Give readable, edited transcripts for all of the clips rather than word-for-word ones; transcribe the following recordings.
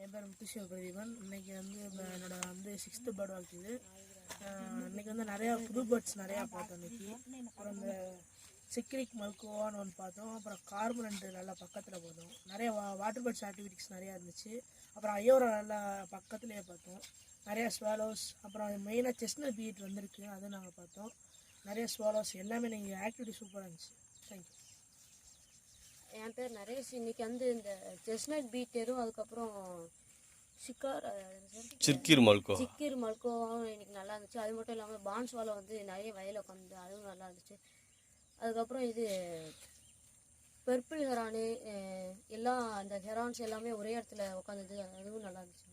என் பேர் முத்துசிவ பிரதீபன். இன்றைக்கி வந்து என்னோட வந்து 6th பேர்ட் வாக்குது. இன்றைக்கி வந்து நிறையா புது பேர்ட்ஸ் நிறையா பார்த்தோம் இன்றைக்கி. அப்புறம் இந்த சிக்ரிக் மல்கோவான்னு ஒன்று பார்த்தோம். அப்புறம் கார்பனண்ட் நல்லா பக்கத்தில் பார்த்தோம். நிறைய வாட்டர் பேர்ட்ஸ் ஆக்டிவிட்டிஸ் நிறையா இருந்துச்சு. அப்புறம் ஐயோரா நல்லா பக்கத்துலேயே பார்த்தோம். நிறையா ஸ்வாலோஸ், அப்புறம் மெயினாக செஸ்னட் பீட் வந்திருக்கு, அதுவும் நாங்கள் பார்த்தோம். நிறைய ஸ்வாலோஸ் எல்லாமே நீங்கள் ஆக்டிவிட்டி சூப்பராக இருந்துச்சு. தேங்க்யூ. என் பேர் நரேஷ். இன்னைக்கு வந்து இந்த செஸ்னட் பீட்டரும் அதுக்கப்புறம் சிக்கீர் மல்கோவும் இன்னைக்கு நல்லா இருந்துச்சு. அது மட்டும் இல்லாமல் பான்ஸ்வாலை வந்து நிறைய வயலில் உட்காந்து அதுவும் நல்லா இருந்துச்சு. அதுக்கப்புறம் இது பர்பிள் ஹெரானு எல்லாம் அந்த ஹெரான்ஸ் எல்லாமே ஒரே இடத்துல உட்காந்துது, அதுவும் நல்லா இருந்துச்சு.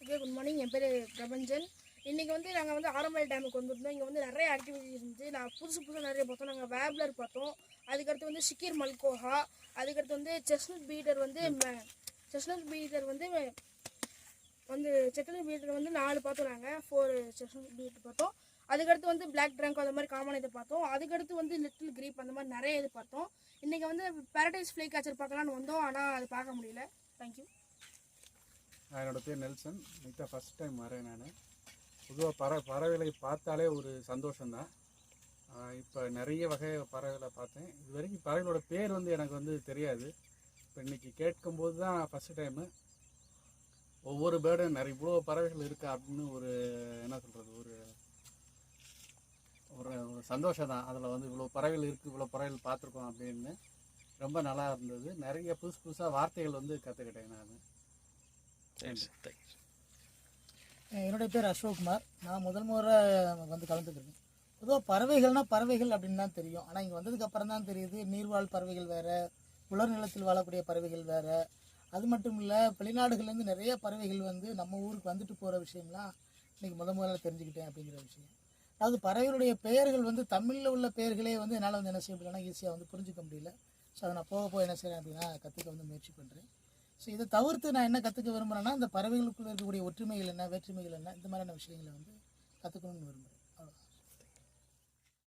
Okay, good morning. என் பேர் பிரபஞ்சன். இன்றைக்கி வந்து நாங்கள் வந்து ஆரம்பல் டேமுக்கு வந்திருந்தோம். இங்கே வந்து நிறைய ஆக்டிவிட்டிஸ் இருந்துச்சு. நான் புதுசாக நிறைய பார்த்தோம். நாங்கள் வேப்லர் பார்த்தோம். அதுக்கடுத்து வந்து சிக்கீர் மல்கோஹா, அதுக்கடுத்து வந்து செஸ்னட் பீட்டர் வந்து 4 பார்த்தோம். நாங்கள் 4 செஸ்னட் பீட்டர் பார்த்தோம். அதுக்கடுத்து வந்து பிளாக் ட்ரங்க் அந்த மாதிரி காமன் இதை பார்த்தோம். அதுக்கடுத்து வந்து லிட்டில் கிரீப் அந்த மாதிரி நிறைய இது பார்த்தோம். இன்றைக்கி வந்து பேரடைஸ் ஃப்ளை கேச்சர் பார்க்கலான்னு வந்தோம், ஆனால் அது பார்க்க முடியல. தேங்க்யூ. என்னோட பேர் நெல்சன். இன்னைக்கு ஃபஸ்ட் டைம் வரேன். நான் பொதுவாக பறவைகளை பார்த்தாலே ஒரு சந்தோஷம்தான். இப்போ நிறைய வகை பறவைகளை பார்த்தேன். இது வரைக்கும் பறவைகளோட பேர் வந்து எனக்கு வந்து தெரியாது. இப்போ இன்றைக்கி கேட்கும்போது தான் ஃபஸ்ட்டு டைமு ஒவ்வொரு பேர்டும் நிறைய இவ்வளோ பறவைகள் இருக்கா அப்படின்னு ஒரு என்ன சொல்கிறது, ஒரு ஒரு சந்தோஷம் தான். அதில் வந்து இவ்வளோ பறவைகள் இருக்குது, இவ்வளோ பறவைகள் பார்த்துருக்கோம் அப்படின்னு ரொம்ப நல்லா இருந்தது. நிறைய புதுசாக வார்த்தைகள் வந்து கற்றுக்கிட்டேன் நான். என்னுடைய பேர் அசோக்குமார். நான் முதல் முறை வந்து கலந்துக்கிறேன். பொதுவாக பறவைகள்னால் பறவைகள் அப்படின்னு தான் தெரியும். ஆனால் இங்கே வந்ததுக்கு அப்புறம் தான் தெரியுது நீர்வாழ் பறவைகள் வேறு, உலர் நிலத்தில் வாழக்கூடிய பறவைகள் வேறு. அது மட்டும் இல்லை, வெளிநாடுகள்லேருந்து நிறைய பறவைகள் வந்து நம்ம ஊருக்கு வந்துட்டு போகிற விஷயம்லாம் இன்றைக்கி முதல்ல தெரிஞ்சுக்கிட்டேன் அப்படிங்கிற விஷயம். அதாவது பறவைகளுடைய பெயர்கள் வந்து தமிழில் உள்ள பெயர்களே வந்து என்னால் வந்து என்ன செய்ய முடியலன்னா ஈஸியாக வந்து புரிஞ்சிக்க முடியல. ஸோ அதை நான் போக என்ன செய்கிறேன் அப்படின்னா கற்றுக்க வந்து முயற்சி பண்ணுறேன். ஸோ இதை தவிர்த்து நான் என்ன கற்றுக்க விரும்புகிறேன்னா, இந்த பறவைகளுக்குள்ளே இருக்கக்கூடிய ஒற்றுமைகள் என்ன, வேற்றுமைகள் என்ன, இந்த மாதிரியான விஷயங்களை வந்து கற்றுக்கணும்னு விரும்புகிறேன்.